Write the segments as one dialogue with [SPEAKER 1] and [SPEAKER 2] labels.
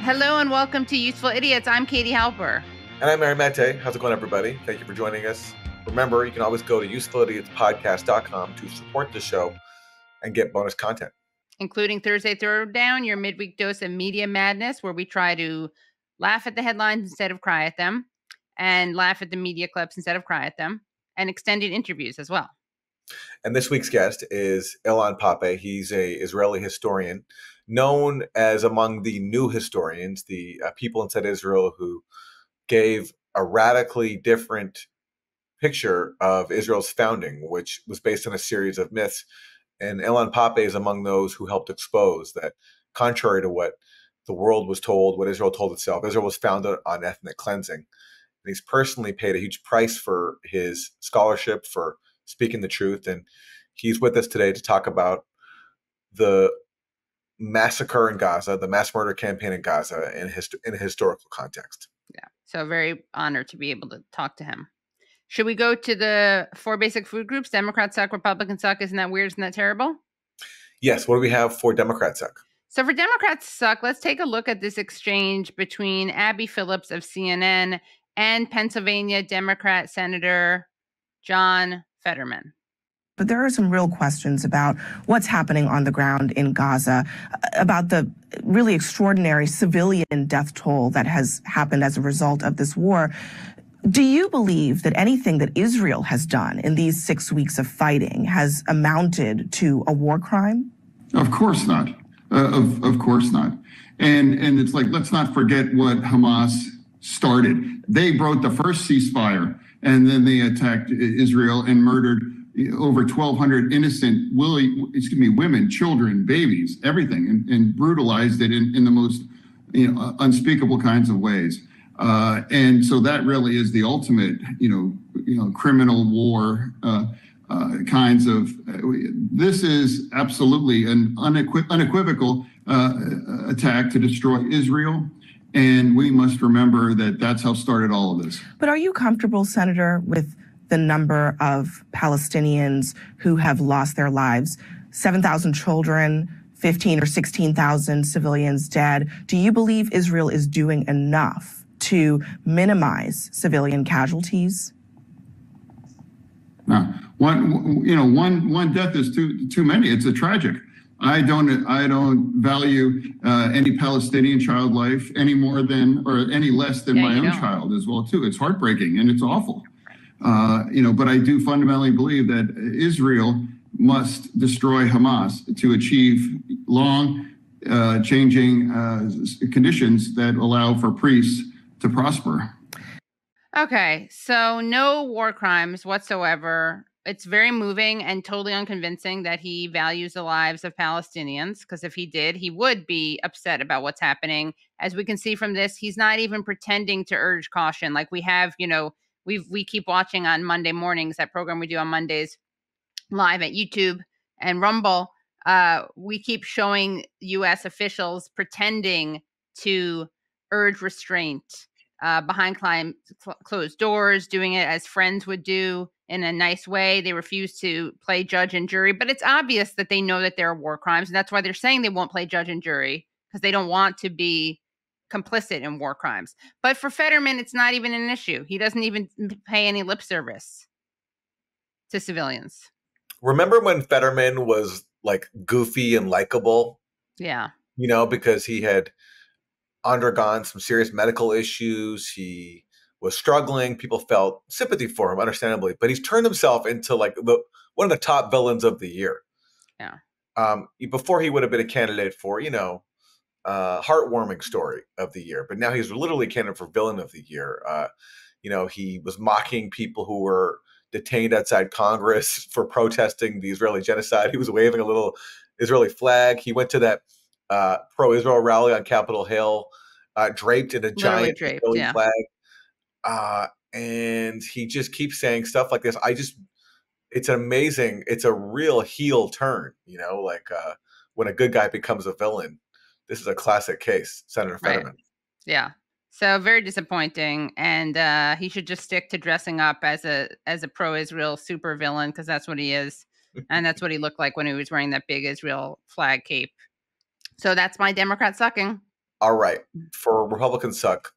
[SPEAKER 1] Hello and welcome to Useful Idiots. I'm Katie Halper.
[SPEAKER 2] And I'm Mary Mate. How's it going, everybody? Thank you for joining us. Remember, you can always go to usefulidiotspodcast.com to support the show and get bonus content.
[SPEAKER 1] Including Thursday Throwdown, your midweek dose of media madness, where we try to laugh at the headlines instead of cry at them, and laugh at the media clips instead of cry at them, and extended interviews as well.
[SPEAKER 2] And this week's guest is Ilan Pappé. He's an Israeli historian, known as among the new historians, the people inside Israel who gave a radically different picture of Israel's founding, which was based on a series of myths. And Ilan Pappé is among those who helped expose that, contrary to what the world was told, what Israel told itself, Israel was founded on ethnic cleansing. And he's personally paid a huge price for his scholarship, for speaking the truth. And he's with us today to talk about the massacre in Gaza, the mass murder campaign in Gaza in a historical context.
[SPEAKER 1] Yeah, so very honored to be able to talk to him. Should we go to the 4 basic food groups? Democrats suck, Republicans suck. Isn't that weird? Isn't that terrible?
[SPEAKER 2] Yes. What do we have for Democrats suck?
[SPEAKER 1] So for Democrats suck, let's take a look at this exchange between Abby Phillips of CNN and Pennsylvania Democrat Senator John Fetterman.
[SPEAKER 3] But there are some real questions about what's happening on the ground in Gaza, about the really extraordinary civilian death toll that has happened as a result of this war. Do you believe that anything that Israel has done in these 6 weeks of fighting has amounted to a war crime?
[SPEAKER 4] Of course not. Of course not. And it's like, let's not forget what Hamas started. They broke the first ceasefire, and then they attacked Israel and murdered over 1,200 innocent women, children, babies, everything, and brutalized it in the most unspeakable kinds of ways. And so that really is the ultimate, criminal war kinds of. This is absolutely an unequivocal attack to destroy Israel. And we must remember that that's how started all of this.
[SPEAKER 3] But are you comfortable, Senator, with the number of Palestinians who have lost their lives? 7,000 children, 15 or 16,000 civilians dead. Do you believe Israel is doing enough to minimize civilian casualties?
[SPEAKER 4] No, one death is too many. It's a tragic. I don't value any Palestinian child life any more than, or any less than my own child as well too. It's heartbreaking and it's awful. But I do fundamentally believe that Israel must destroy Hamas to achieve long changing conditions that allow for peace to prosper.
[SPEAKER 1] Okay, so no war crimes whatsoever. It's very moving and totally unconvincing that he values the lives of Palestinians, because if he did, he would be upset about what's happening. As we can see from this, he's not even pretending to urge caution. Like we have, we keep watching on Monday mornings, that program we do on Mondays live at YouTube and Rumble. We keep showing U.S. officials pretending to urge restraint behind closed doors, doing it as friends would do in a nice way. They refuse to play judge and jury, but it's obvious that they know that there are war crimes. And that's why they're saying they won't play judge and jury, because they don't want to be complicit in war crimes. But for Fetterman, it's not even an issue. He doesn't even pay any lip service to civilians.
[SPEAKER 2] Remember when Fetterman was like goofy and likable?
[SPEAKER 1] Yeah.
[SPEAKER 2] Because he had undergone some serious medical issues. He was struggling. People felt sympathy for him, understandably, but he's turned himself into like one of the top villains of the year.
[SPEAKER 1] Yeah.
[SPEAKER 2] Before he would have been a candidate for, heartwarming story of the year, but now he's literally a candidate for villain of the year. He was mocking people who were detained outside Congress for protesting the Israeli genocide. He was waving a little Israeli flag. He went to that pro-Israel rally on Capitol Hill, draped in a giant Israeli flag. And he just keeps saying stuff like this. It's amazing. It's a real heel turn, when a good guy becomes a villain. This is a classic case, Senator Fetterman.
[SPEAKER 1] Right. Yeah. So very disappointing. And he should just stick to dressing up as a pro-Israel supervillain, because that's what he is. And that's what he looked like when he was wearing that big Israel flag cape. So that's my Democrat sucking.
[SPEAKER 2] All right. For Republicans suck,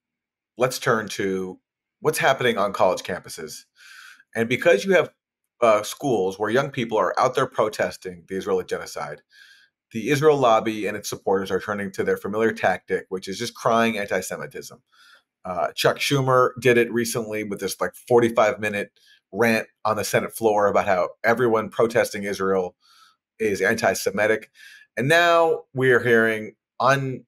[SPEAKER 2] let's turn to what's happening on college campuses. And because you have schools where young people are out there protesting the Israeli genocide, the Israel lobby and its supporters are turning to their familiar tactic, which is just crying anti-Semitism. Chuck Schumer did it recently with this like 45-minute rant on the Senate floor about how everyone protesting Israel is anti-Semitic. And now we're hearing on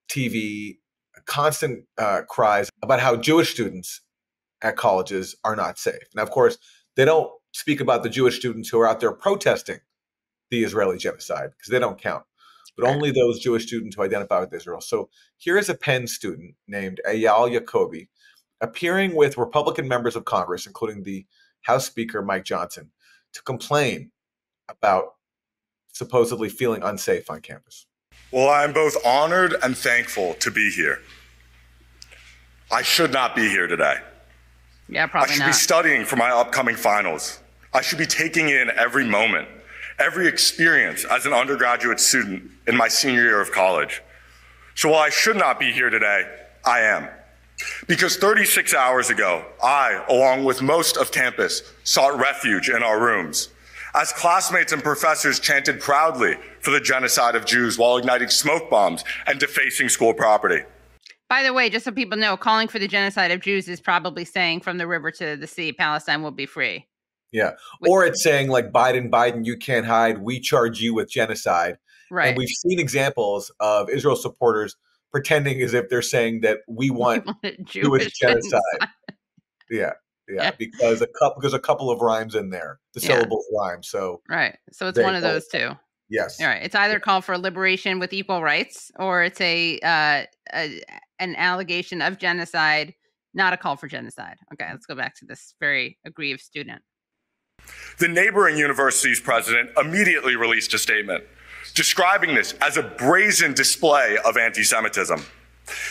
[SPEAKER 2] TV constant cries about how Jewish students at colleges are not safe. Now, of course, they don't speak about the Jewish students who are out there protesting the Israeli genocide because they don't count, but only those Jewish students who identify with Israel. So here is a Penn student named Eyal Yacobi appearing with Republican members of Congress, including the House Speaker Mike Johnson, to complain about supposedly feeling unsafe on campus.
[SPEAKER 5] Well, I'm both honored and thankful to be here. I should not be here today.
[SPEAKER 1] Yeah, probably
[SPEAKER 5] I should
[SPEAKER 1] not.
[SPEAKER 5] be studying for my upcoming finals. I should be taking in every moment, every experience as an undergraduate student in my senior year of college. So while I should not be here today, I am. Because 36 hours ago, I, along with most of campus, sought refuge in our rooms, as classmates and professors chanted proudly for the genocide of Jews while igniting smoke bombs and defacing school property.
[SPEAKER 1] By the way, just so people know, calling for the genocide of Jews is probably saying from the river to the sea, Palestine will be free.
[SPEAKER 2] Yeah. Or it's saying like, Biden, you can't hide. We charge you with genocide.
[SPEAKER 1] Right.
[SPEAKER 2] And we've seen examples of Israel supporters pretending as if they're saying that we want Jewish genocide. Yeah. Because a couple of rhymes in there. The syllables rhyme. So
[SPEAKER 1] right. So it's one of those two.
[SPEAKER 2] Yes.
[SPEAKER 1] All right. It's either call for liberation with equal rights, or it's an allegation of genocide, not a call for genocide. Okay, let's go back to this very aggrieved student.
[SPEAKER 5] The neighboring university's president immediately released a statement describing this as a brazen display of anti-Semitism.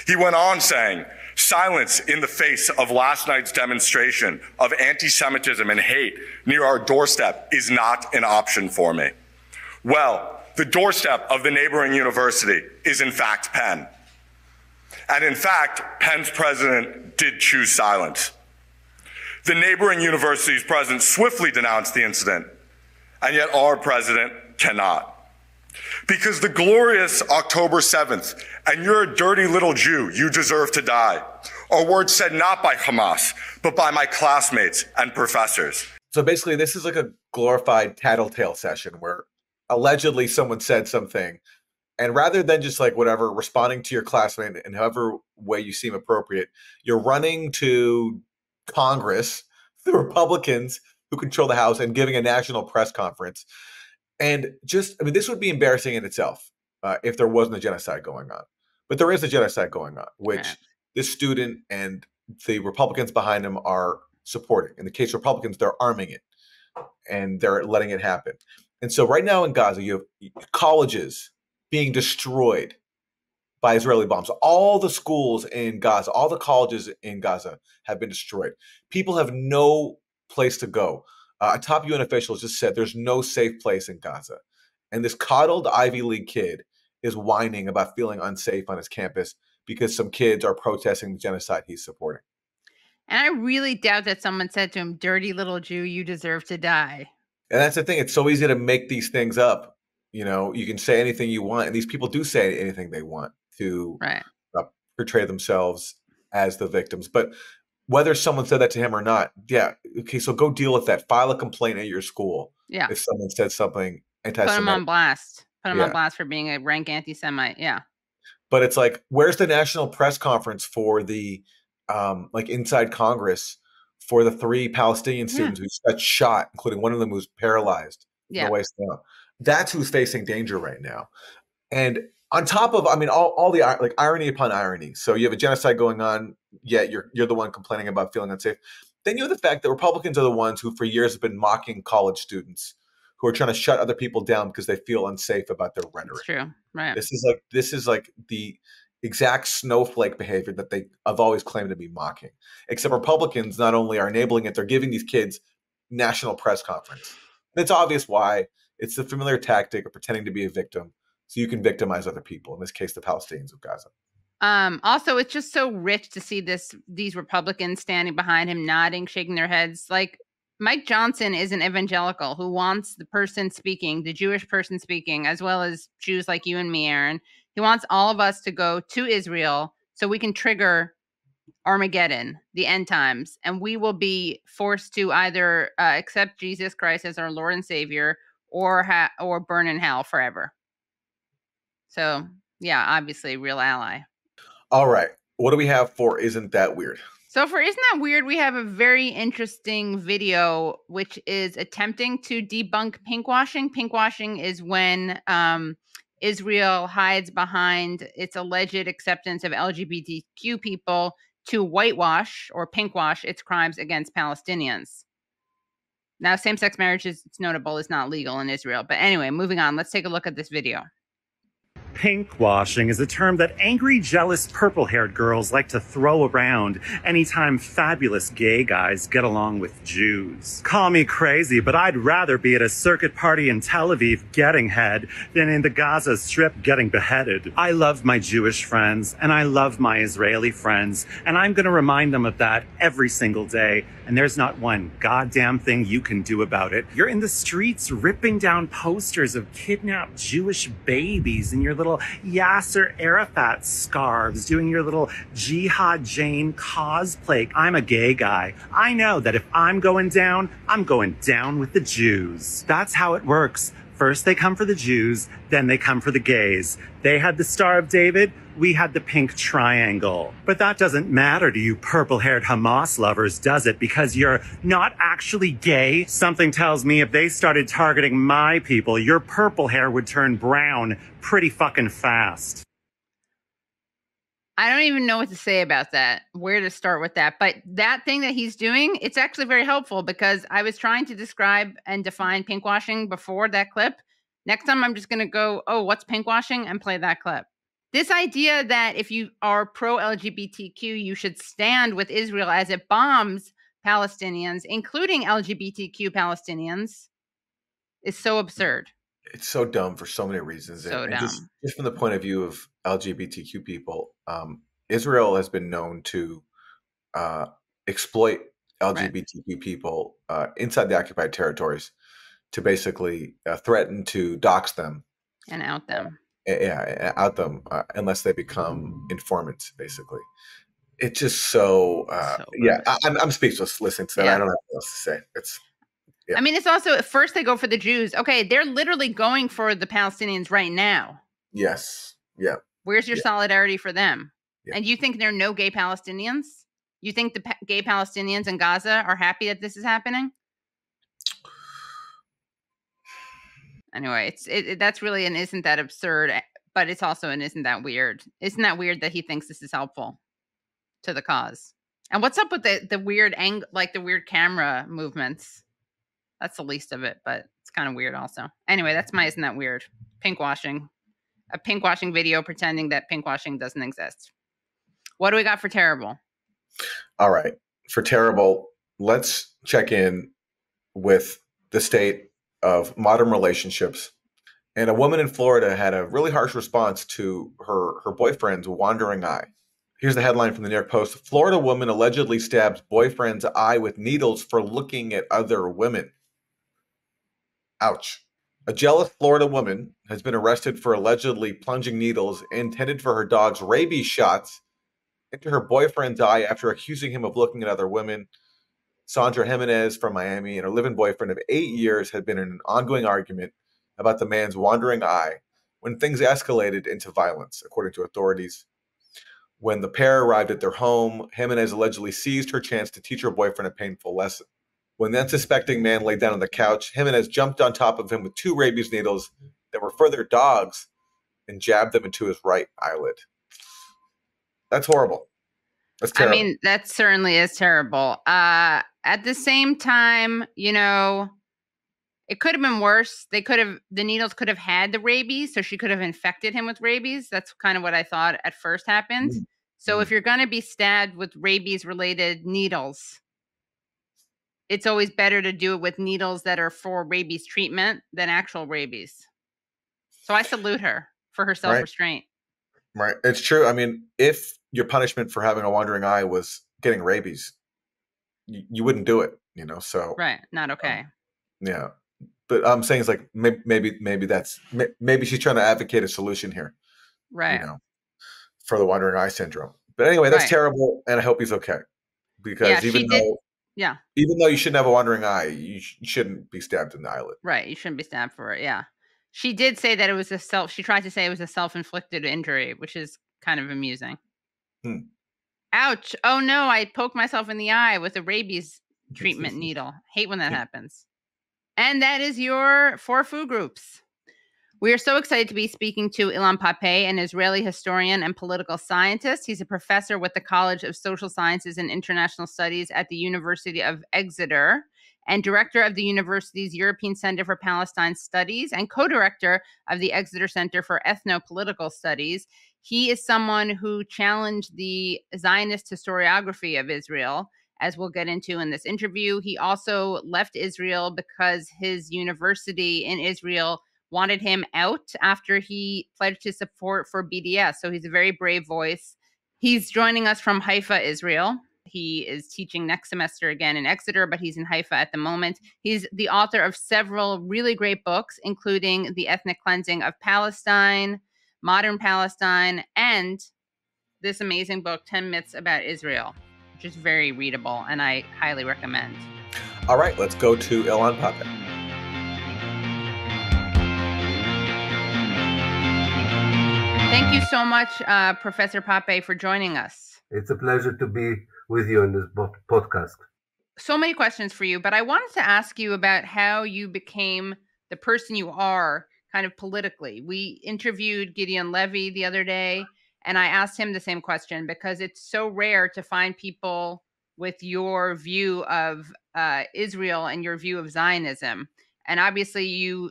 [SPEAKER 5] He went on saying, "Silence in the face of last night's demonstration of anti-Semitism and hate near our doorstep is not an option for me." Well, the doorstep of the neighboring university is in fact Penn. And in fact, Penn's president did choose silence. The neighboring university's president swiftly denounced the incident, and yet our president cannot. Because the glorious October 7th, and you're a dirty little Jew, you deserve to die, are words said not by Hamas, but by my classmates and professors.
[SPEAKER 2] So basically, this is like a glorified tattletale session where allegedly someone said something, and rather than just like whatever, responding to your classmate in however way you seem appropriate, you're running to Congress, the Republicans who control the House, and giving a national press conference. And this would be embarrassing in itself if there wasn't a genocide going on. But there is a genocide going on, which this student and the Republicans behind him are supporting. In the case of Republicans, they're arming it and they're letting it happen. And so right now in Gaza, you have colleges being destroyed by Israeli bombs. All the schools in Gaza, all the colleges in Gaza have been destroyed. People have no place to go. A top UN official just said there's no safe place in Gaza. And this coddled Ivy League kid is whining about feeling unsafe on his campus because some kids are protesting the genocide he's supporting.
[SPEAKER 1] And I really doubt that someone said to him, "Dirty little Jew, you deserve to die."
[SPEAKER 2] And that's the thing. It's so easy to make these things up. You know, you can say anything you want. And these people do say anything they want to portray themselves as the victims. But whether someone said that to him or not, okay, so go deal with that. File a complaint at your school if someone said something anti-Semitic.
[SPEAKER 1] Put him on blast. Put him on blast for being a rank anti-Semite. Yeah.
[SPEAKER 2] But it's like, where's the national press conference for the inside Congress for the 3 Palestinian students who got shot, including one of them who's paralyzed from the waist down? That's who's facing danger right now. And on top of, all the irony upon irony. So you have a genocide going on, yet you're the one complaining about feeling unsafe. Then you have the fact that Republicans are the ones who for years have been mocking college students who are trying to shut other people down because they feel unsafe about their rhetoric.
[SPEAKER 1] It's true. Right.
[SPEAKER 2] This is like the exact snowflake behavior that they have always claimed to be mocking. Except Republicans not only are enabling it, they're giving these kids national press conference. And it's obvious why. It's the familiar tactic of pretending to be a victim so you can victimize other people, in this case, the Palestinians of Gaza.
[SPEAKER 1] Also, it's just so rich to see these Republicans standing behind him, nodding, shaking their heads. Like, Mike Johnson is an evangelical who wants the person speaking, the Jewish person speaking, as well as Jews like you and me, Aaron. He wants all of us to go to Israel so we can trigger Armageddon, the end times, and we will be forced to either accept Jesus Christ as our Lord and Savior or burn in hell forever. So, yeah, obviously, real ally.
[SPEAKER 2] All right. What do we have for Isn't That Weird?
[SPEAKER 1] So for Isn't That Weird, we have a very interesting video, which is attempting to debunk pinkwashing. Pinkwashing is when Israel hides behind its alleged acceptance of LGBTQ people to whitewash or pinkwash its crimes against Palestinians. Now, same-sex marriage, it's notable, is not legal in Israel. But anyway, moving on. Let's take a look at this video.
[SPEAKER 6] Pinkwashing is a term that angry, jealous, purple-haired girls like to throw around anytime fabulous gay guys get along with Jews. Call me crazy, but I'd rather be at a circuit party in Tel Aviv getting head than in the Gaza Strip getting beheaded. I love my Jewish friends, and I love my Israeli friends, and I'm going to remind them of that every single day, and there's not one goddamn thing you can do about it. You're in the streets ripping down posters of kidnapped Jewish babies in your little Yasser Arafat scarves, doing your little Jihad Jane cosplay. I'm a gay guy. I know that if I'm going down with the Jews. That's how it works. First they come for the Jews, then they come for the gays. They had the Star of David, we had the pink triangle. But that doesn't matter to you purple-haired Hamas lovers, does it? Because you're not actually gay? Something tells me if they started targeting my people, your purple hair would turn brown pretty fucking fast.
[SPEAKER 1] I don't even know what to say about that, where to start with that. But that thing that he's doing, it's actually very helpful because I was trying to describe and define pinkwashing before that clip. Next time I'm just going to go, oh, what's pinkwashing? And play that clip. This idea that if you are pro-LGBTQ, you should stand with Israel as it bombs Palestinians, including LGBTQ Palestinians, is so absurd.
[SPEAKER 2] It's so dumb for so many reasons.
[SPEAKER 1] So dumb.
[SPEAKER 2] Just from the point of view of LGBTQ people, Israel has been known to exploit LGBTQ people inside the occupied territories to basically threaten to dox them.
[SPEAKER 1] And out them.
[SPEAKER 2] Out them unless they become informants, basically. It's just so I'm speechless listening to that. I don't have what else to say.
[SPEAKER 1] I mean, it's also, at first they go for the Jews. Okay, they're literally going for the Palestinians right now.
[SPEAKER 2] Yes. Yeah.
[SPEAKER 1] Where's your solidarity for them?
[SPEAKER 2] Yeah.
[SPEAKER 1] And you think there are no gay Palestinians? You think the gay Palestinians in Gaza are happy that this is happening? Anyway, that's really an isn't that absurd, but it's also an isn't that weird. Isn't that weird that he thinks this is helpful to the cause? And what's up with the weird like the weird camera movements? That's the least of it, but it's kind of weird also. Anyway, that's my isn't that weird. Pinkwashing. A pinkwashing video pretending that pinkwashing doesn't exist. What do we got for terrible?
[SPEAKER 2] All right. For terrible, let's check in with the state of modern relationships. And a woman in Florida had a really harsh response to her boyfriend's wandering eye. Here's the headline from the New York Post. Florida woman allegedly stabs boyfriend's eye with needles for looking at other women. Ouch. A jealous Florida woman has been arrested for allegedly plunging needles intended for her dog's rabies shots into her boyfriend's eye after accusing him of looking at other women. Sandra Jimenez from Miami and her live-in boyfriend of 8 years had been in an ongoing argument about the man's wandering eye when things escalated into violence, according to authorities. When the pair arrived at their home, Jimenez allegedly seized her chance to teach her boyfriend a painful lesson. When the unsuspecting man lay down on the couch, Jimenez jumped on top of him with 2 rabies needles that were for their dogs and jabbed them into his right eyelid. That's horrible. That's terrible.
[SPEAKER 1] I mean, that certainly is terrible. At the same time, you know, it could have been worse. The needles could have had the rabies, so she could have infected him with rabies. That's kind of what I thought at first happened. So if you're going to be stabbed with rabies-related needles, it's always better to do it with needles that are for rabies treatment than actual rabies. So I salute her for her self-restraint.
[SPEAKER 2] Right. It's true. I mean, if your punishment for having a wandering eye was getting rabies, you wouldn't do it, so
[SPEAKER 1] Right. Not okay.
[SPEAKER 2] yeah. But I'm saying it's like maybe she's trying to advocate a solution here,
[SPEAKER 1] Right.
[SPEAKER 2] For the wandering eye syndrome. But anyway, that's
[SPEAKER 1] Right.
[SPEAKER 2] terrible, and I hope he's okay.
[SPEAKER 1] Yeah,
[SPEAKER 2] Because
[SPEAKER 1] she did. Yeah.
[SPEAKER 2] even though you shouldn't have a wandering eye, you shouldn't be stabbed in the eyelid.
[SPEAKER 1] Right. You shouldn't be stabbed for it. Yeah. She did say that it was she tried to say it was a self-inflicted injury, which is kind of amusing. Ouch. Oh no, I poked myself in the eye with a rabies treatment needle. Hate when that happens. And that is your 4 food groups. We are so excited to be speaking to Ilan Pappé, an Israeli historian and political scientist. He's a professor with the College of Social Sciences and International Studies at the University of Exeter and director of the university's European Center for Palestine Studies and co-director of the Exeter Center for Ethno-Political Studies. He is someone who challenged the Zionist historiography of Israel, as we'll get into in this interview. He also left Israel because his university in Israel wanted him out after he pledged his support for BDS. So he's a very brave voice. He's joining us from Haifa, Israel. He is teaching next semester again in Exeter, but he's in Haifa at the moment. He's the author of several really great books, including The Ethnic Cleansing of Palestine, Modern Palestine, and this amazing book, 10 Myths About Israel, which is very readable and I highly recommend.
[SPEAKER 2] All right, let's go to Ilan Pappé.
[SPEAKER 1] Thank you so much, Professor Pappé, for joining us.
[SPEAKER 7] It's a pleasure to be with you in this podcast.
[SPEAKER 1] So many questions for you, but I wanted to ask you about how you became the person you are kind of politically. We interviewed Gideon Levy the other day, and I asked him the same question because it's so rare to find people with your view of Israel and your view of Zionism. And obviously you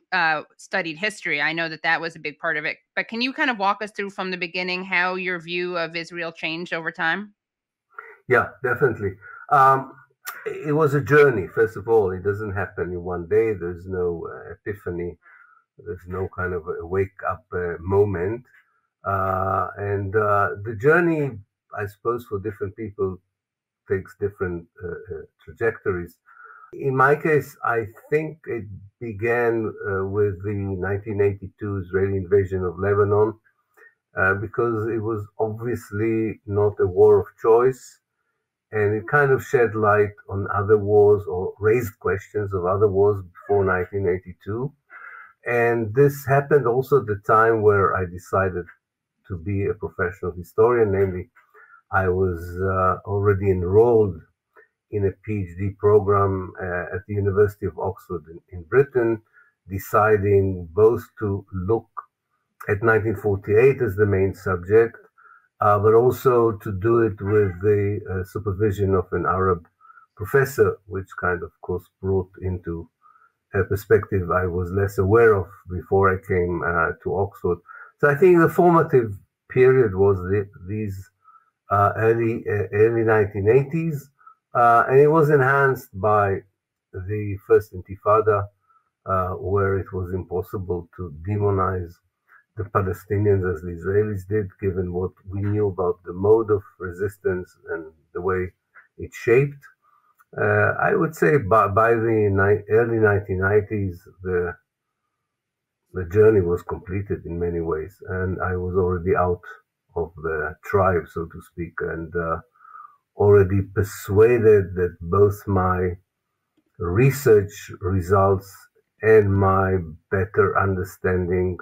[SPEAKER 1] studied history. I know that was a big part of it. But can you kind of walk us through from the beginning how your view of Israel changed over time?
[SPEAKER 7] Yeah, definitely. It was a journey, first of all. It doesn't happen in one day. There's no epiphany. There's no kind of a wake-up moment. And the journey, I suppose, for different people takes different trajectories. In my case, I think it began with the 1982 Israeli invasion of Lebanon, because it was obviously not a war of choice, and it kind of shed light on other wars or raised questions of other wars before 1982. And this happened also at the time where I decided to be a professional historian, namely, I was already enrolled in a PhD program at the University of Oxford in Britain, deciding both to look at 1948 as the main subject, but also to do it with the supervision of an Arab professor, which kind of course brought into a perspective I was less aware of before I came to Oxford. So I think the formative period was these early 1980s, and it was enhanced by the first Intifada, where it was impossible to demonize the Palestinians as the Israelis did, given what we knew about the mode of resistance and the way it shaped. I would say by the early 1990s, the journey was completed in many ways, and I was already out of the tribe, so to speak, and already persuaded that both my research results and my better understanding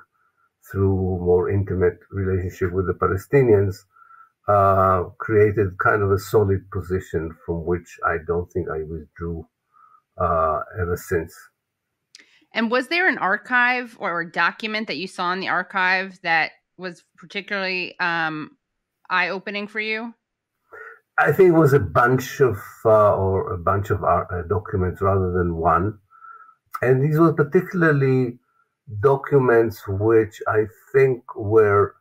[SPEAKER 7] through more intimate relationship with the Palestinians created kind of a solid position from which I don't think I withdrew ever since.
[SPEAKER 1] And was there an archive or a document that you saw in the archive that was particularly eye-opening for you?
[SPEAKER 7] I think it was a bunch of documents rather than one. And these were particularly documents which I think were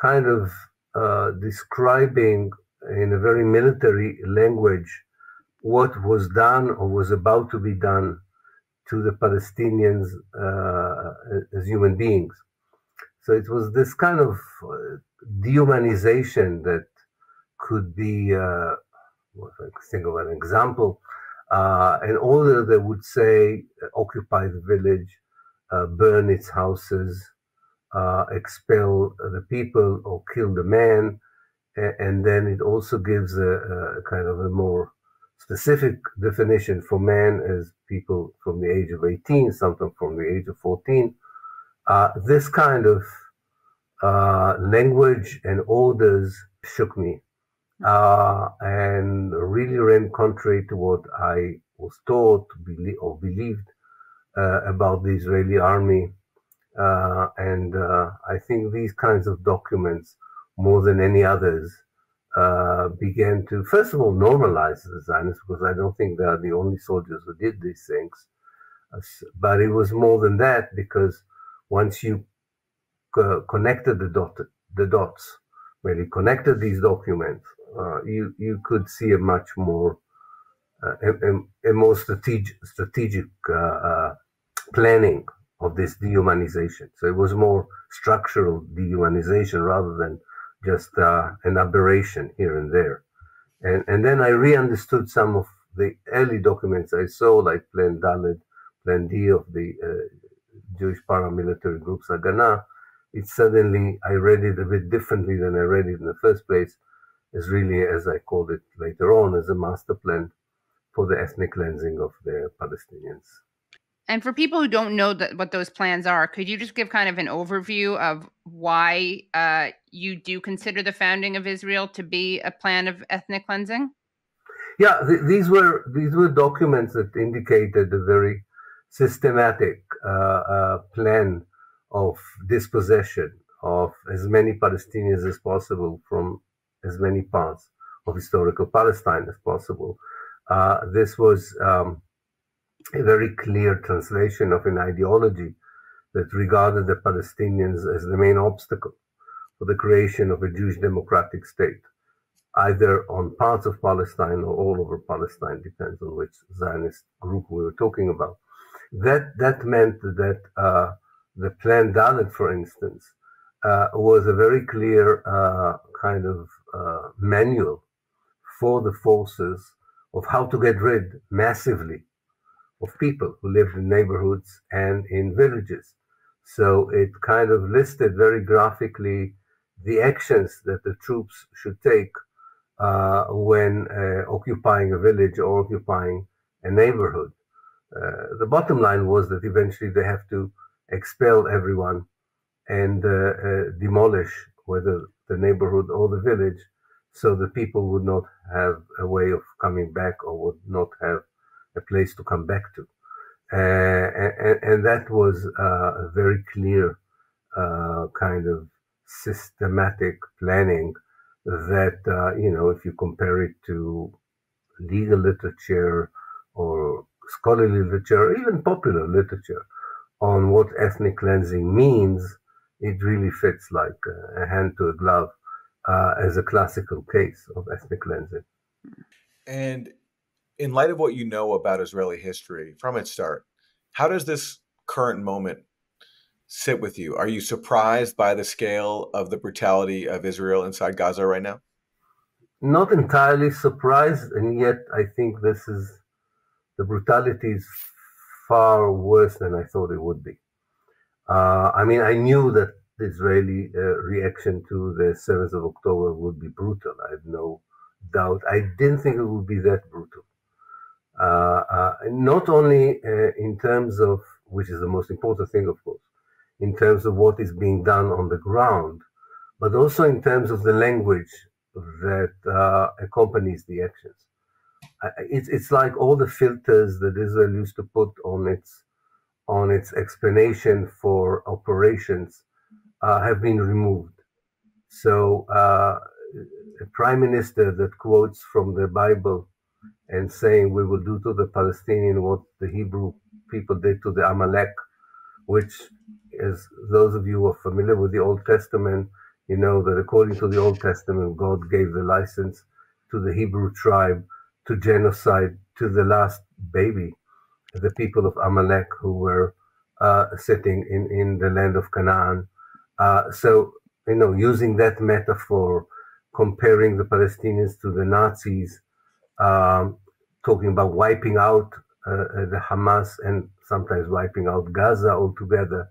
[SPEAKER 7] kind of describing in a very military language what was done or was about to be done to the Palestinians as human beings. So it was this kind of dehumanization that could be, if I think of an example, an order that would say, occupy the village, burn its houses, expel the people or kill the man. And then it also gives a kind of a more specific definition for man as people from the age of 18, something from the age of 14. This kind of language and orders shook me and really ran contrary to what I was taught or believed about the Israeli army. And I think these kinds of documents, more than any others, began to, first of all, normalize the Zionists, because I don't think they are the only soldiers who did these things. But it was more than that, because once you connected the dots, when you connected these documents, you could see a much more a more strategic planning of this dehumanization. So it was more structural dehumanization rather than just an aberration here and there. And then I re-understood some of the early documents I saw, like Plan Dalet, Plan D of the Jewish paramilitary groups Haganah. It suddenly, I read it a bit differently than I read it in the first place, as really, as I called it later on, as a master plan for the ethnic cleansing of the Palestinians.
[SPEAKER 1] And for people who don't know what those plans are, could you just give kind of an overview of why you do consider the founding of Israel to be a plan of ethnic cleansing?
[SPEAKER 7] Yeah, these were documents that indicated a very systematic plan of dispossession of as many Palestinians as possible from as many parts of historical Palestine as possible. This was a very clear translation of an ideology that regarded the Palestinians as the main obstacle for the creation of a Jewish democratic state, either on parts of Palestine or all over Palestine, depends on which Zionist group we were talking about. That meant that the Plan Dalet, for instance, was a very clear kind of manual for the forces of how to get rid massively of people who lived in neighborhoods and in villages. So it kind of listed very graphically the actions that the troops should take when occupying a village or occupying a neighborhood. The bottom line was that eventually they have to expel everyone and demolish whether the neighborhood or the village, so the people would not have a way of coming back or would not have a place to come back to. And that was a very clear kind of systematic planning that, if you compare it to legal literature or scholarly literature, or even popular literature on what ethnic cleansing means, it really fits like a hand to a glove as a classical case of ethnic cleansing.
[SPEAKER 2] And in light of what you know about Israeli history from its start, how does this current moment sit with you? Are you surprised by the scale of the brutality of Israel inside Gaza right now?
[SPEAKER 7] Not entirely surprised, and yet I think the brutality is far worse than I thought it would be. I knew that the Israeli reaction to the 7th of October would be brutal. I had no doubt. I didn't think it would be that brutal. Not only in terms of, which is the most important thing, of course, in terms of what is being done on the ground, but also in terms of the language that accompanies the actions. It's like all the filters that Israel used to put on its explanation for operations have been removed. So a prime minister that quotes from the Bible and saying we will do to the Palestinian what the Hebrew people did to the Amalek, which, as those of you who are familiar with the Old Testament, you know that according to the Old Testament, God gave the license to the Hebrew tribe to genocide to the last baby, the people of Amalek who were sitting in the land of Canaan. So using that metaphor, comparing the Palestinians to the Nazis, talking about wiping out the Hamas and sometimes wiping out Gaza altogether.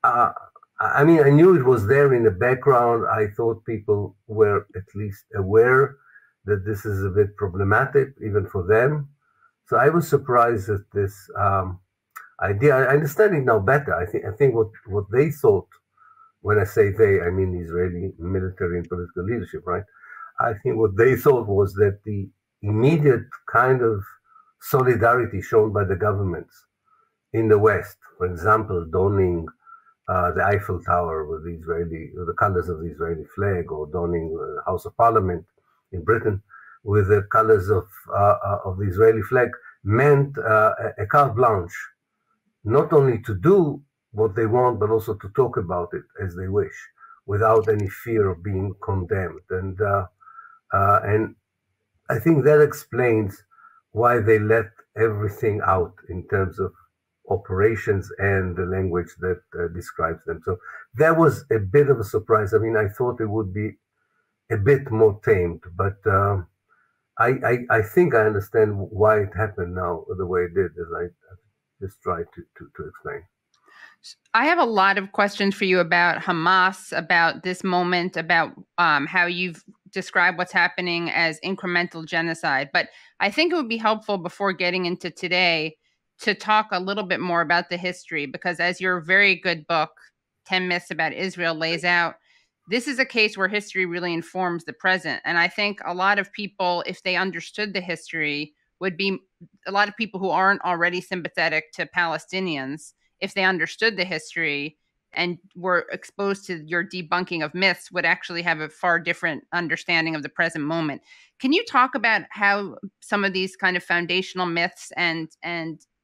[SPEAKER 7] I mean, I knew it was there in the background. I thought people were at least aware that this is a bit problematic, even for them. So I was surprised at this idea. I understand it now better. I think what they thought, when I say they, I mean Israeli military and political leadership, right? I think what they thought was that the immediate kind of solidarity shown by the governments in the West, for example, donning the Eiffel Tower with the colors of the Israeli flag, or donning the House of Parliament in Britain with the colors of the Israeli flag, meant a carte blanche, not only to do what they want, but also to talk about it as they wish, without any fear of being condemned. And I think that explains why they let everything out in terms of operations and the language that describes them. So that was a bit of a surprise. I mean, I thought it would be a bit more tamed, but I think I understand why it happened now the way it did, as I just tried to explain.
[SPEAKER 1] I have a lot of questions for you about Hamas, about this moment, about how you've described what's happening as incremental genocide. But I think it would be helpful, before getting into today, to talk a little bit more about the history, because as your very good book, 10 Myths About Israel, lays out, this is a case where history really informs the present. And I think a lot of people, if they understood the history, would be a lot of people who aren't already sympathetic to Palestinians, if they understood the history and were exposed to your debunking of myths, would actually have a far different understanding of the present moment. Can you talk about how some of these kind of foundational myths, and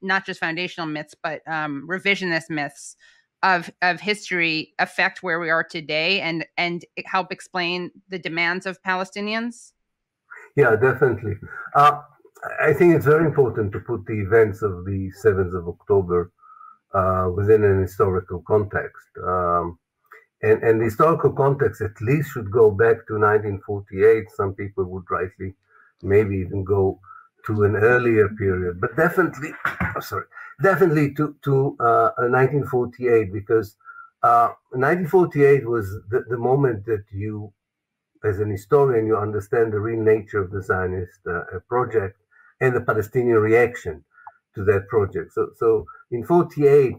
[SPEAKER 1] not just foundational myths, but revisionist myths of history, affect where we are today, and help explain the demands of Palestinians?
[SPEAKER 7] Yeah, definitely. I think it's very important to put the events of the 7th of October within an historical context. And the historical context at least should go back to 1948. Some people would rightly maybe even go to an earlier period, but definitely to 1948, because 1948 was the moment that you, as an historian, you understand the real nature of the Zionist project and the Palestinian reaction to that project. So in 48,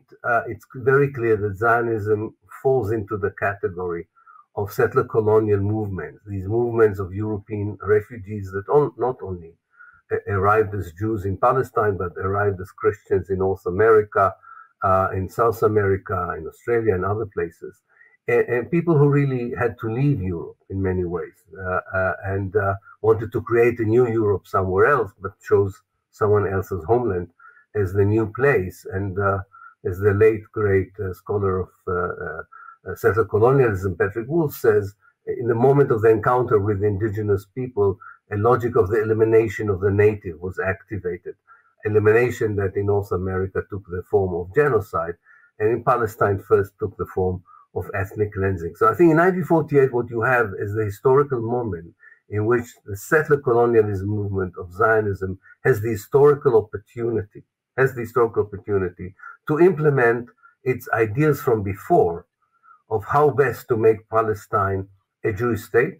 [SPEAKER 7] it's very clear that Zionism falls into the category of settler colonial movements, these movements of European refugees that not only arrived as Jews in Palestine, but arrived as Christians in North America, in South America, in Australia, and other places. And people who really had to leave Europe in many ways, and wanted to create a new Europe somewhere else, but chose someone else's homeland as the new place. And as the late great scholar of settler colonialism, Patrick Wolf, says, in the moment of the encounter with indigenous people, a logic of the elimination of the native was activated. Elimination that in North America took the form of genocide, and in Palestine first took the form of ethnic cleansing. So I think in 1948, what you have is the historical moment in which the settler colonialism movement of Zionism has the historical opportunity to implement its ideas from before of how best to make Palestine a Jewish state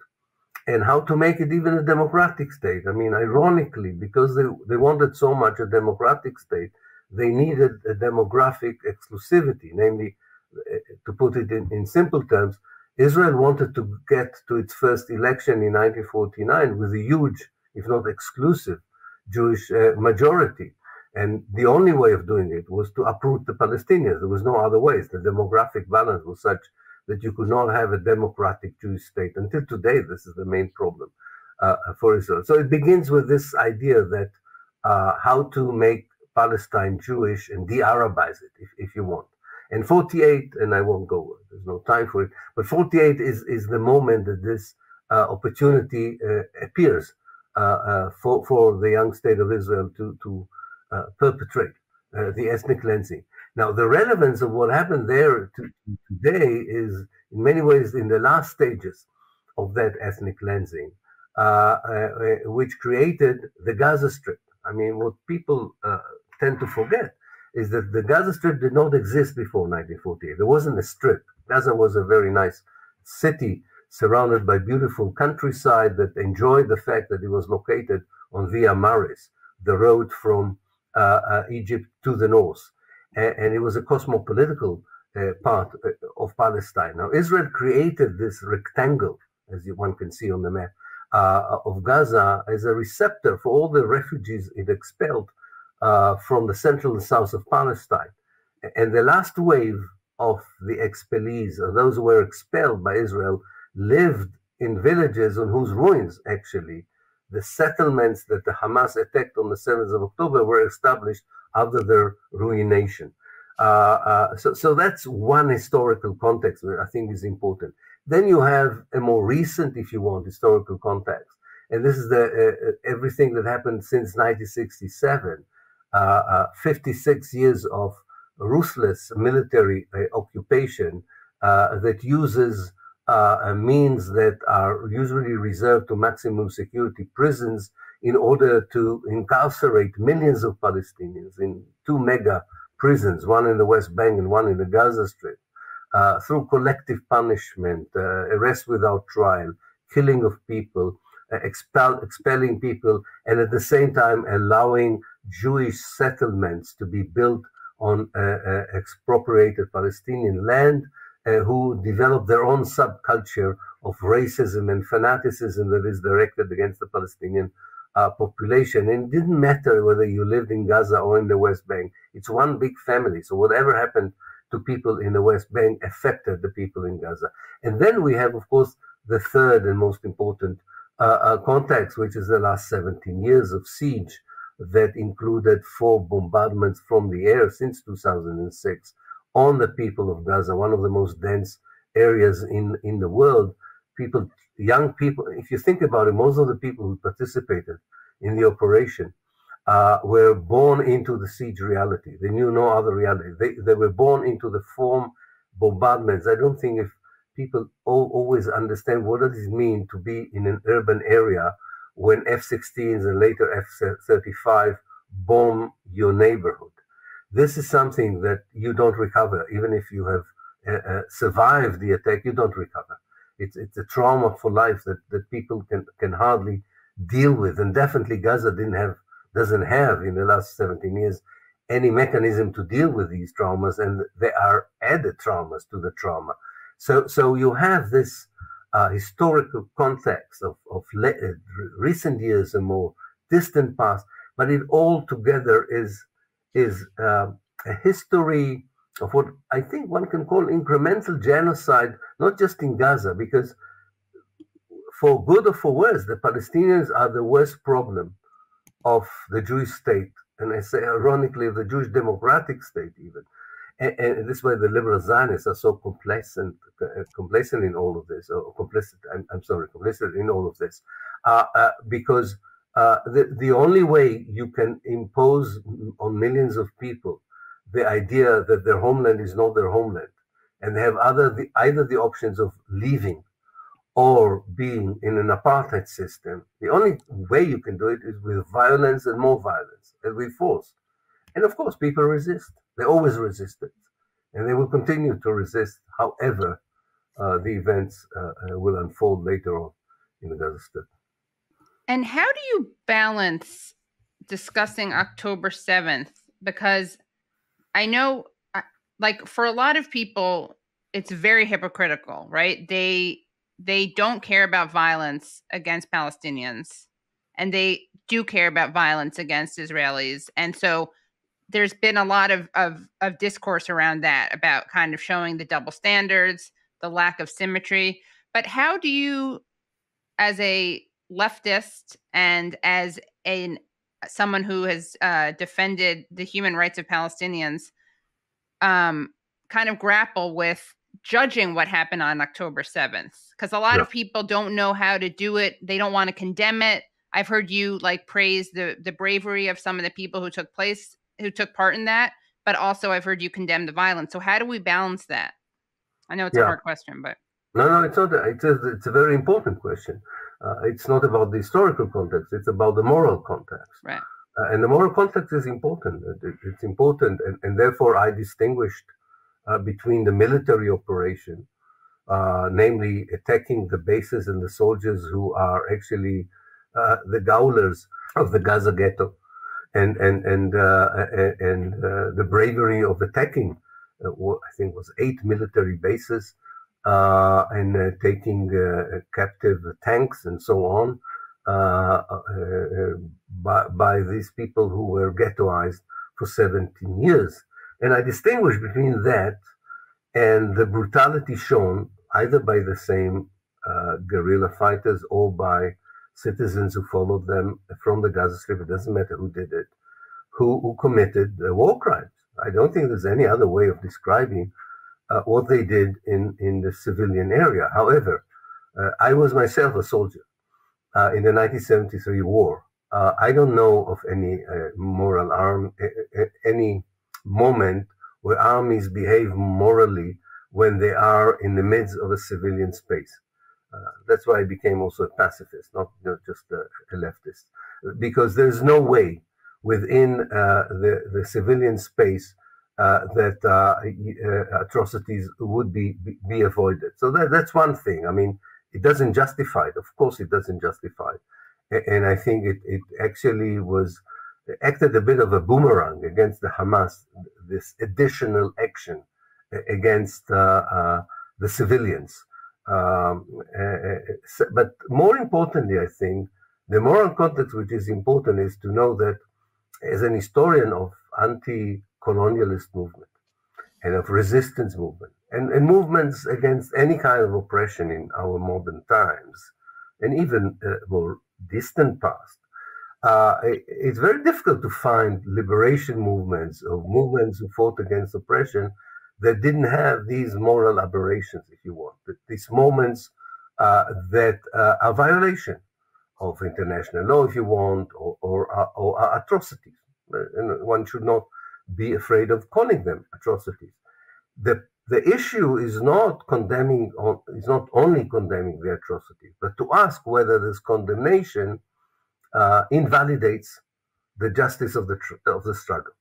[SPEAKER 7] and how to make it even a democratic state. I mean, ironically, because they wanted so much a democratic state, they needed a demographic exclusivity, namely, to put it in simple terms, Israel wanted to get to its first election in 1949 with a huge, if not exclusive, Jewish majority. And the only way of doing it was to uproot the Palestinians. There was no other ways. The demographic balance was such that you could not have a democratic Jewish state. Until today, this is the main problem for Israel. So it begins with this idea that how to make Palestine Jewish and de-Arabize it, if you want. And 48, and I won't go, there's no time for it, but 48 is the moment that this opportunity appears for the young state of Israel to perpetrate the ethnic cleansing. Now, the relevance of what happened there today is in many ways in the last stages of that ethnic cleansing, which created the Gaza Strip. I mean, what people tend to forget is that the Gaza Strip did not exist before 1948. There wasn't a strip. Gaza was a very nice city surrounded by beautiful countryside that enjoyed the fact that it was located on Via Maris, the road from Egypt to the north. And it was a cosmopolitical part of Palestine. Now, Israel created this rectangle, as one can see on the map, of Gaza as a receptor for all the refugees it expelled from the central and south of Palestine. And the last wave of the expellees, or those who were expelled by Israel, lived in villages on whose ruins, actually, the settlements that the Hamas attacked on the 7th of October were established after their ruination. So that's one historical context that I think is important. Then you have a more recent, if you want, historical context. And this is everything that happened since 1967, 56 years of ruthless military occupation that uses means that are usually reserved to maximum security prisons in order to incarcerate millions of Palestinians in two mega prisons, one in the West Bank and one in the Gaza Strip, through collective punishment, arrest without trial, killing of people, expelling people, and at the same time allowing Jewish settlements to be built on expropriated Palestinian land, who developed their own subculture of racism and fanaticism that is directed against the Palestinian population. And it didn't matter whether you lived in Gaza or in the West Bank. It's one big family. So whatever happened to people in the West Bank affected the people in Gaza. And then we have, of course, the third and most important context, which is the last 17 years of siege that included 4 bombardments from the air since 2006 on the people of Gaza, one of the most dense areas in the world. People, young people, if you think about it, most of the people who participated in the operation were born into the siege reality. They knew no other reality. They were born into the form bombardments. I don't think if people always understand what does it mean to be in an urban area when F-16s and later F-35 bomb your neighborhood. This is something that you don't recover. Even if you have survived the attack, you don't recover. It's a trauma for life that people can hardly deal with. And definitely Gaza doesn't have in the last 17 years any mechanism to deal with these traumas, and there are added traumas to the trauma. So you have this historical context of recent years and more distant past, but it all together is a history of what I think one can call incremental genocide, not just in Gaza, because for good or for worse, the Palestinians are the worst problem of the Jewish state, and I say ironically of the Jewish democratic state even. And this way the liberal Zionists are so complacent in all of this, or complicit in all of this, because the only way you can impose on millions of people the idea that their homeland is not their homeland, and they have either the options of leaving or being in an apartheid system, the only way you can do it is with violence and more violence and with force. And of course, people resist. They always resisted, and they will continue to resist, however the events will unfold later on in the Gaza Strip.
[SPEAKER 1] And how do you balance discussing October 7th? Because I know, like, for a lot of people, it's very hypocritical, right? They don't care about violence against Palestinians, and they do care about violence against Israelis. And so there's been a lot of discourse around that, about kind of showing the double standards, the lack of symmetry. But how do you, as a leftist and as someone who has defended the human rights of Palestinians, kind of grapple with judging what happened on October 7th? Because a lot of people don't know how to do it. They don't want to condemn it. I've heard you praise the bravery of some of the people who took part in that, but also I've heard you condemn the violence. So how do we balance that? I know it's a hard question, but
[SPEAKER 7] no, it's not. It's a very important question. It's not about the historical context; it's about the moral context.
[SPEAKER 1] Right.
[SPEAKER 7] And the moral context is important. It's important, and therefore I distinguished between the military operation, namely attacking the bases and the soldiers who are actually the gaulers of the Gaza ghetto, and the bravery of attacking, I think, was 8 military bases, and taking captive tanks and so on, by these people who were ghettoized for 17 years. And I distinguish between that and the brutality shown either by the same guerrilla fighters or by citizens who followed them from the Gaza Strip. It doesn't matter who did it, who committed war crimes. I don't think there's any other way of describing what they did in the civilian area. However, I was myself a soldier in the 1973 war. I don't know of any moral any moment where armies behave morally when they are in the midst of a civilian space. That's why I became also a pacifist, not just a leftist, because there's no way within the civilian space that atrocities would be avoided. So that's one thing. I mean, it doesn't justify it. Of course, it doesn't justify it. And I think it actually acted a bit of a boomerang against the Hamas, this additional action against the civilians. But more importantly, I think the moral context which is important is to know that as an historian of anti-colonialist movement and of resistance movement and movements against any kind of oppression in our modern times and even more distant past, it's very difficult to find liberation movements or movements who fought against oppression that didn't have these moral aberrations, if you want, these moments that are violation of international law, if you want, or atrocities. And one should not be afraid of calling them atrocities. The issue is not only condemning the atrocities, but to ask whether this condemnation invalidates the justice of the struggle.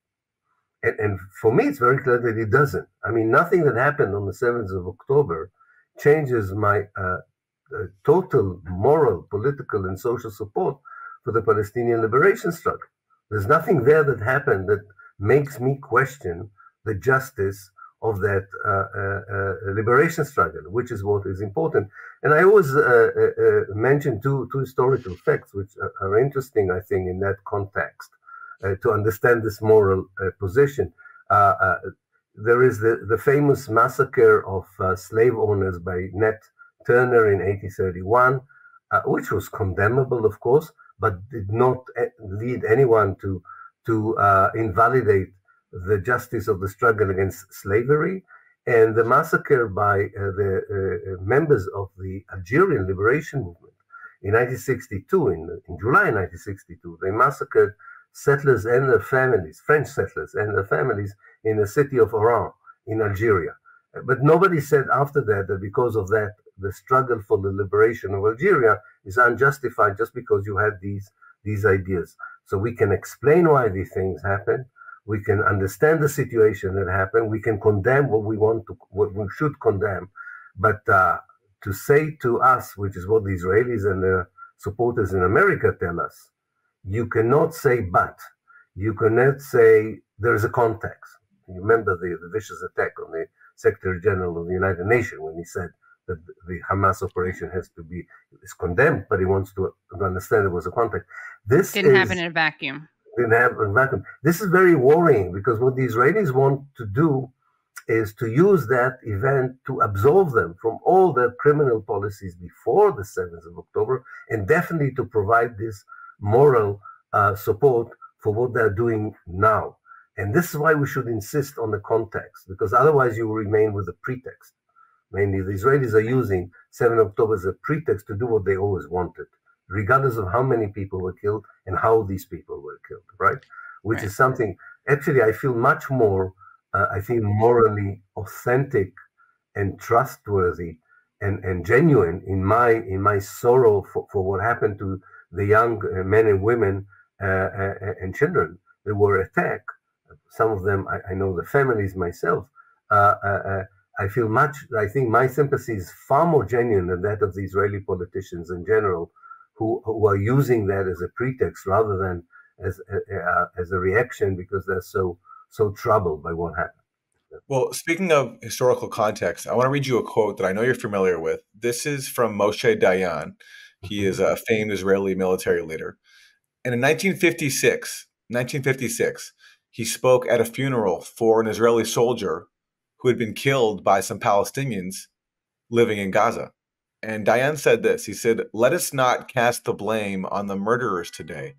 [SPEAKER 7] And for me, it's very clear that it doesn't. I mean, nothing that happened on the 7th of October changes my total moral, political, and social support for the Palestinian liberation struggle. There's nothing there that happened that makes me question the justice of that liberation struggle, which is what is important. And I always mention two historical facts which are interesting, I think, in that context. To understand this moral position. There is the famous massacre of slave owners by Nat Turner in 1831, which was condemnable, of course, but did not lead anyone to invalidate the justice of the struggle against slavery. And the massacre by the members of the Algerian liberation movement in 1962, in July 1962, they massacred settlers and their families, French settlers and their families in the city of Oran in Algeria. But nobody said after that because of that, the struggle for the liberation of Algeria is unjustified just because you had these ideas. So we can explain why these things happened. We can understand the situation that happened. We can condemn what we should condemn. But to say to us, which is what the Israelis and their supporters in America tell us, you cannot say but. You cannot say there is a context. You remember the vicious attack on the Secretary General of the United Nations when he said that the Hamas operation is condemned, but he wants to understand there was a context. This
[SPEAKER 1] didn't happen in a vacuum.
[SPEAKER 7] Didn't happen in a vacuum. This is very worrying because what the Israelis want to do is to use that event to absolve them from all their criminal policies before the 7th of October and definitely to provide this moral support for what they're doing now. And this is why we should insist on the context, because otherwise you will remain with a pretext. Mainly the Israelis are using 7th of October as a pretext to do what they always wanted, regardless of how many people were killed and how these people were killed, right? Which is something Actually, I feel much more, I think, morally authentic and trustworthy and genuine in my sorrow for what happened to the young men and women and children that were attacked. Some of them, I know the families myself. I feel I think my sympathy is far more genuine than that of the Israeli politicians in general, who are using that as a pretext rather than as a reaction because they're so troubled by what happened.
[SPEAKER 2] Well, speaking of historical context, I want to read you a quote that I know you're familiar with. This is from Moshe Dayan. He is a famed Israeli military leader. And in 1956, he spoke at a funeral for an Israeli soldier who had been killed by some Palestinians living in Gaza. And Dayan said this. He said, "Let us not cast the blame on the murderers today.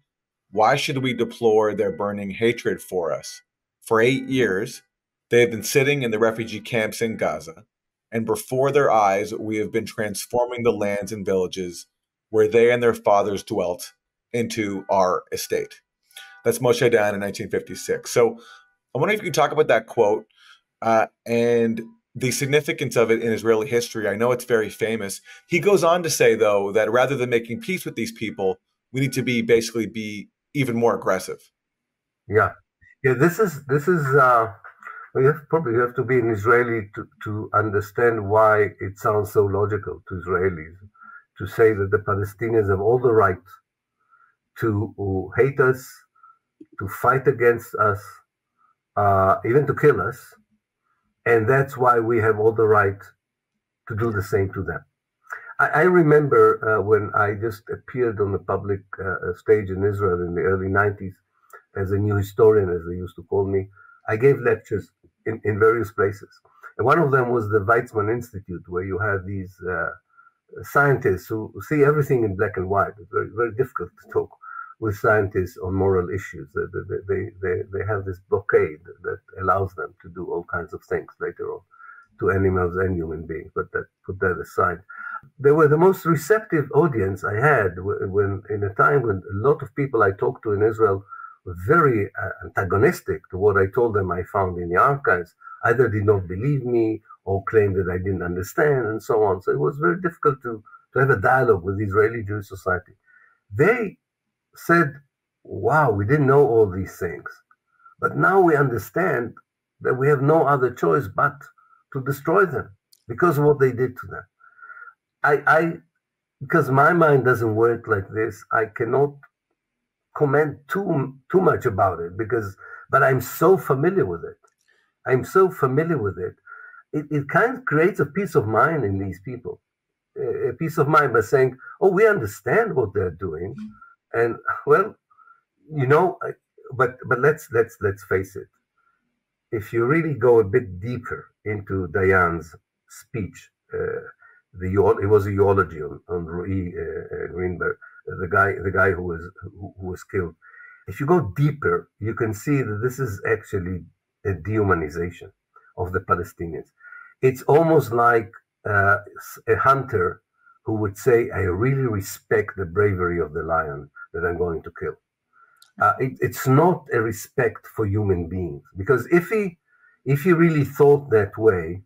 [SPEAKER 2] Why should we deplore their burning hatred for us? For 8 years, they have been sitting in the refugee camps in Gaza, and before their eyes, we have been transforming the lands and villages where they and their fathers dwelt into our estate." That's Moshe Dayan in 1956. So I wonder if you could talk about that quote and the significance of it in Israeli history. I know it's very famous. He goes on to say, though, that rather than making peace with these people, we need to be even more aggressive.
[SPEAKER 7] Yeah. This is you probably have to be an Israeli to understand why it sounds so logical to Israelis to say that the Palestinians have all the right to hate us, to fight against us, even to kill us, and that's why we have all the right to do the same to them. I remember when I just appeared on the public stage in Israel in the early 90s as a new historian, as they used to call me. I gave lectures in various places. And one of them was the Weizmann Institute, where you have these scientists who see everything in black and white. It's very, very difficult to talk with scientists on moral issues. They have this blockade that allows them to do all kinds of things later on to animals and human beings, but put that aside. They were the most receptive audience I had when in a time when a lot of people I talked to in Israel were very antagonistic to what I told them I found in the archives, either did not believe me or claimed that I didn't understand and so on. So it was very difficult to have a dialogue with the Israeli Jewish Society. They said, wow, we didn't know all these things, but now we understand that we have no other choice but to destroy them because of what they did to them. Because my mind doesn't work like this, I cannot comment too much about it but I'm so familiar with it. I'm so familiar with it. It kind of creates a peace of mind in these people, a peace of mind by saying, oh, we understand what they're doing. And well, but let's face it. If you really go a bit deeper into Dayan's speech, it was a eulogy on Rui Greenberg, the guy who was killed. If you go deeper, you can see that this is actually a dehumanization of the Palestinians. It's almost like a hunter who would say, I really respect the bravery of the lion that I'm going to kill. It's not a respect for human beings, because if he really thought that way,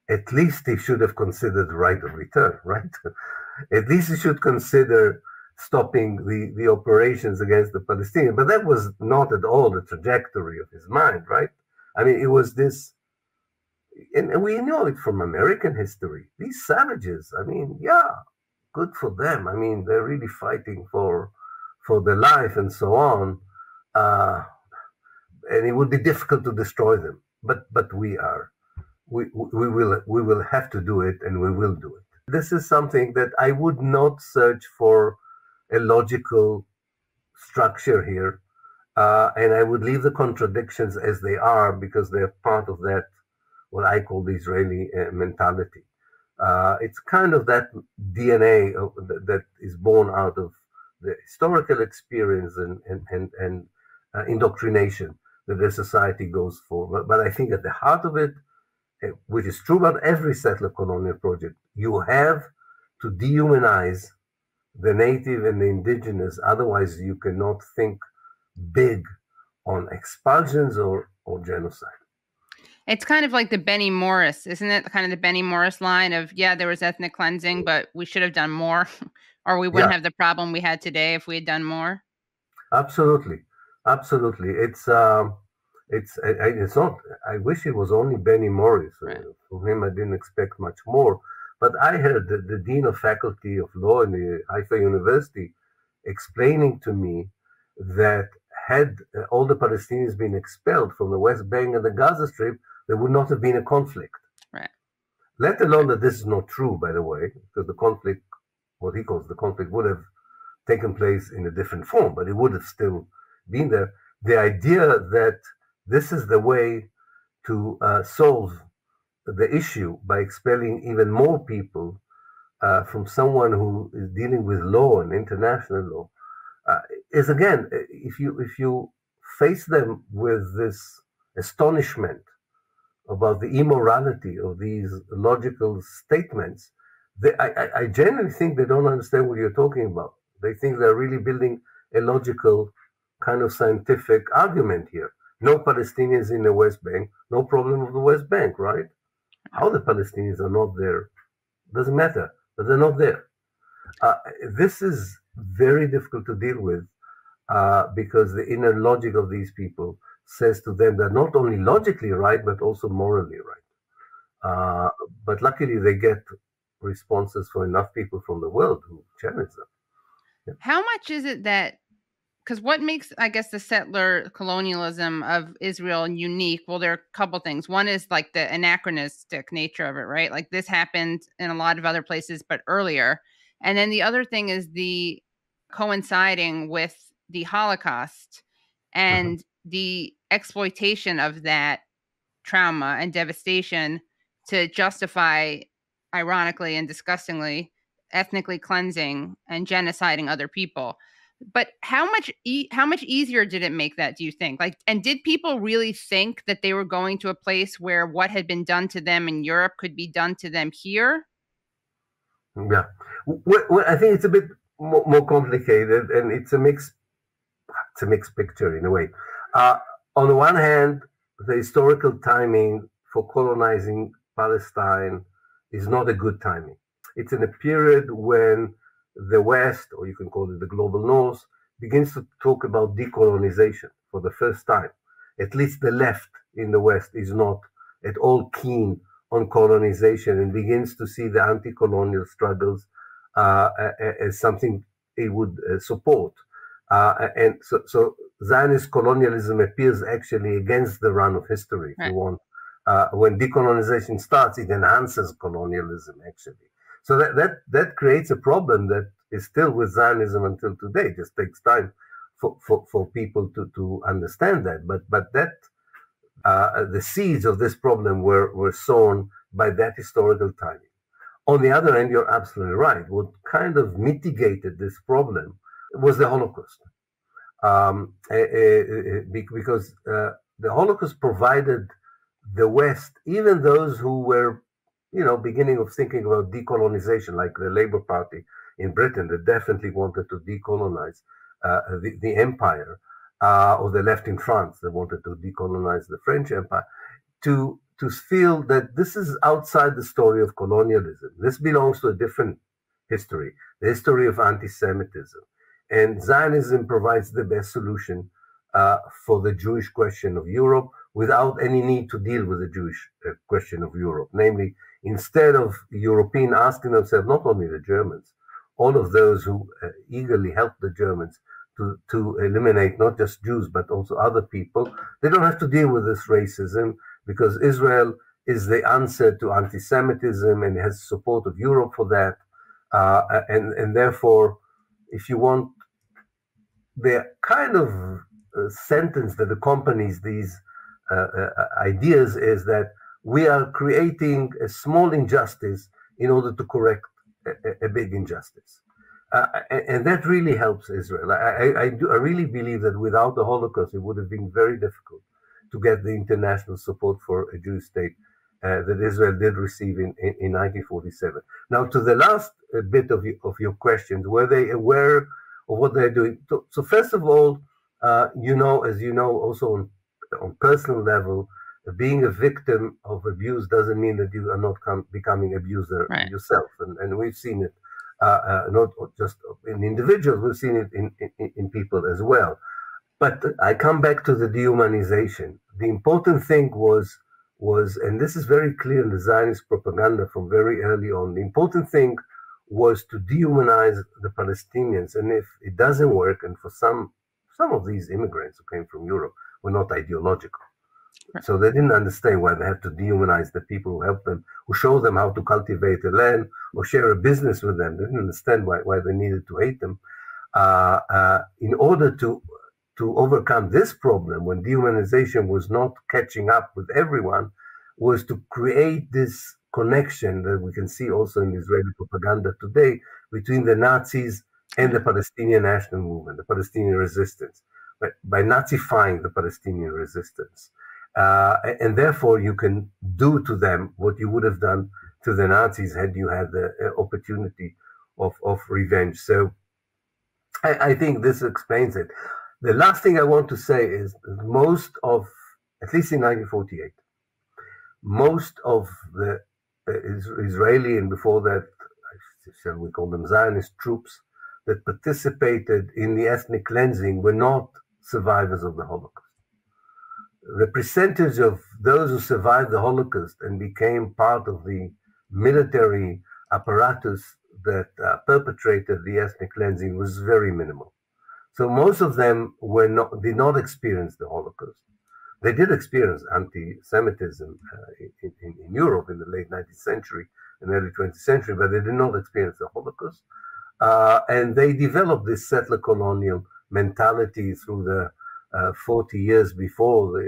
[SPEAKER 7] at least he should have considered the right of return, right? At least he should consider stopping the operations against the Palestinians. But that was not at all the trajectory of his mind, right? I mean, it was this, and we know it from American history. These savages, I mean, yeah, good for them. I mean, they're really fighting for their life and so on. And it would be difficult to destroy them. But we will have to do it, and we will do it. This is something that I would not search for a logical structure here, and I would leave the contradictions as they are, because they're part of that, what I call the Israeli mentality. It's kind of that DNA that is born out of the historical experience and indoctrination that the society goes for. But I think at the heart of it, which is true about every settler colonial project, you have to dehumanize the native and the indigenous. Otherwise, you cannot think big on expulsions or genocide.
[SPEAKER 1] It's kind of like the Benny Morris, isn't it? Kind of the Benny Morris line of, yeah, there was ethnic cleansing, but we should have done more, or we wouldn't have the problem we had today if we had done more.
[SPEAKER 7] Absolutely, absolutely. It's not. I wish it was only Benny Morris.
[SPEAKER 1] Right.
[SPEAKER 7] From him, I didn't expect much more. But I heard the dean of faculty of law in the Haifa University explaining to me that had all the Palestinians been expelled from the West Bank and the Gaza Strip, there would not have been a conflict.
[SPEAKER 1] Right.
[SPEAKER 7] Let alone that this is not true, by the way, because the conflict, what he calls the conflict, would have taken place in a different form, but it would have still been there. The idea that this is the way to solve the issue by expelling even more people from someone who is dealing with law and international law is, again, if you face them with this astonishment about the immorality of these logical statements, I genuinely think they don't understand what you're talking about. They think they're really building a logical kind of scientific argument here. No Palestinians in the West Bank, no problem of the West Bank, right? How the Palestinians are not there doesn't matter, but they're not there. This is very difficult to deal with because the inner logic of these people says to them they're not only logically right, but also morally right. But luckily they get responses from enough people from the world who challenge them. Yeah.
[SPEAKER 1] How much is it that, because what makes, I guess, the settler colonialism of Israel unique? Well, there are a couple things. One is like the anachronistic nature of it, right? Like this happened in a lot of other places, but earlier. And then the other thing is the coinciding with the Holocaust and the exploitation of that trauma and devastation to justify, ironically and disgustingly, ethnically cleansing and genociding other people. But how much easier did it make that, do you think? Like, and did people really think that they were going to a place where what had been done to them in Europe could be done to them here?
[SPEAKER 7] Yeah, well, I think it's a bit more complicated, and it's a mixed picture in a way. On the one hand, the historical timing for colonizing Palestine is not a good timing. It's in a period when the West, or you can call it the global North, begins to talk about decolonization for the first time. At least the left in the West is not at all keen on colonization and begins to see the anti-colonial struggles as something it would support. And so Zionist colonialism appears actually against the run of history, if you want. When decolonization starts, it enhances colonialism, actually. So that creates a problem that is still with Zionism until today. It just takes time for people to understand that. But that the seeds of this problem were sown by that historical timing. On the other hand, you're absolutely right. What kind of mitigated this problem was the Holocaust. Because the Holocaust provided the West, even those who were, beginning of thinking about decolonization, like the Labour Party in Britain, that definitely wanted to decolonize the empire, or the left in France that wanted to decolonize the French Empire, to feel that this is outside the story of colonialism. This belongs to a different history, the history of anti-Semitism. And Zionism provides the best solution for the Jewish question of Europe without any need to deal with the Jewish question of Europe. Namely, instead of Europeans asking themselves, not only the Germans, all of those who eagerly helped the Germans to eliminate not just Jews, but also other people, they don't have to deal with this racism because Israel is the answer to anti-Semitism and has support of Europe for that. And therefore, if you want, the kind of sentence that accompanies these ideas is that we are creating a small injustice in order to correct a big injustice. And that really helps Israel. I really believe that without the Holocaust, it would have been very difficult to get the international support for a Jewish state that Israel did receive in 1947. Now, to the last bit of your questions, were they aware of what they're doing? So first of all, As you know, also on personal level, being a victim of abuse doesn't mean that you are not becoming abuser yourself, and we've seen it not just in individuals, we've seen it in people as well. But I come back to the dehumanization. The important thing was, and this is very clear in the Zionist propaganda from very early on, the important thing was to dehumanize the Palestinians. And if it doesn't work, and for some of these immigrants who came from Europe were not ideological. So they didn't understand why they have to dehumanize the people who helped them, who showed them how to cultivate the land or share a business with them. They didn't understand why they needed to hate them. In order to overcome this problem, when dehumanization was not catching up with everyone, was to create this connection that we can see also in Israeli propaganda today between the Nazis and the Palestinian national movement, the Palestinian resistance, by Nazifying the Palestinian resistance. And therefore, you can do to them what you would have done to the Nazis had you had the opportunity of revenge. So I think this explains it. The last thing I want to say is most of, at least in 1948, most of the Israeli and before that, shall we call them Zionist troops that participated in the ethnic cleansing were not survivors of the Holocaust. The percentage of those who survived the Holocaust and became part of the military apparatus that perpetrated the ethnic cleansing was very minimal. So most of them did not experience the Holocaust. They did experience anti-Semitism in Europe in the late 19th century and early 20th century, but they did not experience the Holocaust. And they developed this settler colonial mentality through the 40 years before,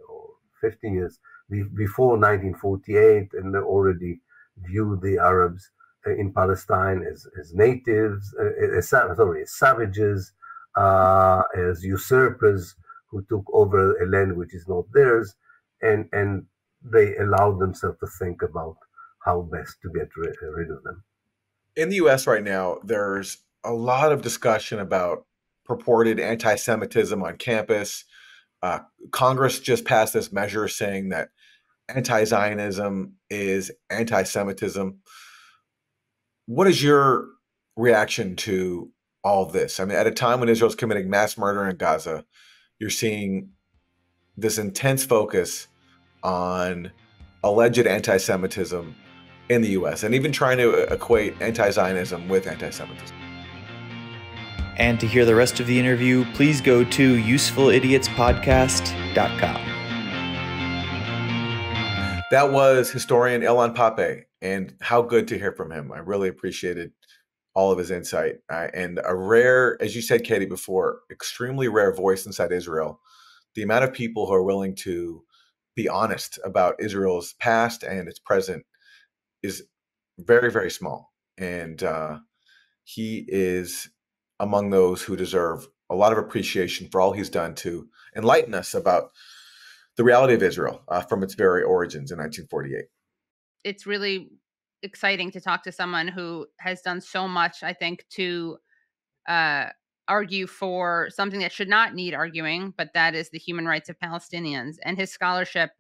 [SPEAKER 7] or 50 years before 1948, and they already viewed the Arabs in Palestine as natives, as savages, as usurpers who took over a land which is not theirs, and they allowed themselves to think about how best to get rid of them.
[SPEAKER 2] In the U.S. right now, there's a lot of discussion about purported anti-Semitism on campus. Congress just passed this measure saying that anti-Zionism is anti-Semitism. What is your reaction to all of this? I mean, at a time when Israel's committing mass murder in Gaza, you're seeing this intense focus on alleged anti-Semitism in the U.S. and even trying to equate anti-Zionism with anti-Semitism.
[SPEAKER 8] And to hear the rest of the interview, please go to usefulidiotspodcast.com.
[SPEAKER 2] That was historian Ilan Pappé, and how good to hear from him. I really appreciated all of his insight. And a rare, as you said, Katie, before, extremely rare voice inside Israel. The amount of people who are willing to be honest about Israel's past and its present is very, very small. And he is among those who deserve a lot of appreciation for all he's done to enlighten us about the reality of Israel from its very origins in 1948.
[SPEAKER 1] It's really exciting to talk to someone who has done so much, I think, to argue for something that should not need arguing, but that is the human rights of Palestinians. And his scholarship,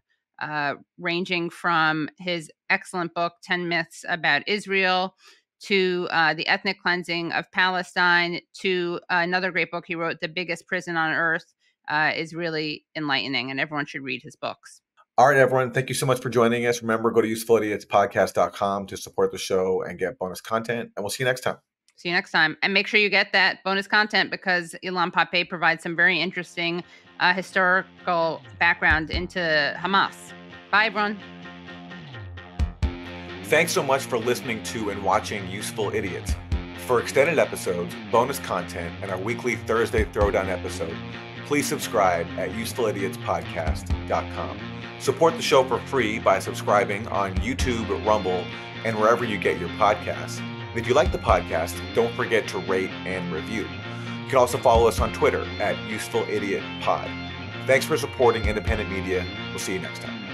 [SPEAKER 1] ranging from his excellent book, 10 Myths About Israel, to the ethnic cleansing of Palestine, to another great book he wrote, The Biggest Prison on Earth, is really enlightening, and everyone should read his books.
[SPEAKER 2] All right, everyone. Thank you so much for joining us. Remember, go to usefulidiotspodcast.com to support the show and get bonus content, and we'll see you next time.
[SPEAKER 1] See you next time. And make sure you get that bonus content because Ilan Pappé provides some very interesting historical background into Hamas. Bye, everyone.
[SPEAKER 2] Thanks so much for listening to and watching Useful Idiots. For extended episodes, bonus content, and our weekly Thursday Throwdown episode, please subscribe at usefulidiotspodcast.com. Support the show for free by subscribing on YouTube, Rumble, and wherever you get your podcasts. And if you like the podcast, don't forget to rate and review. You can also follow us on Twitter at UsefulIdiotPod. Thanks for supporting independent media. We'll see you next time.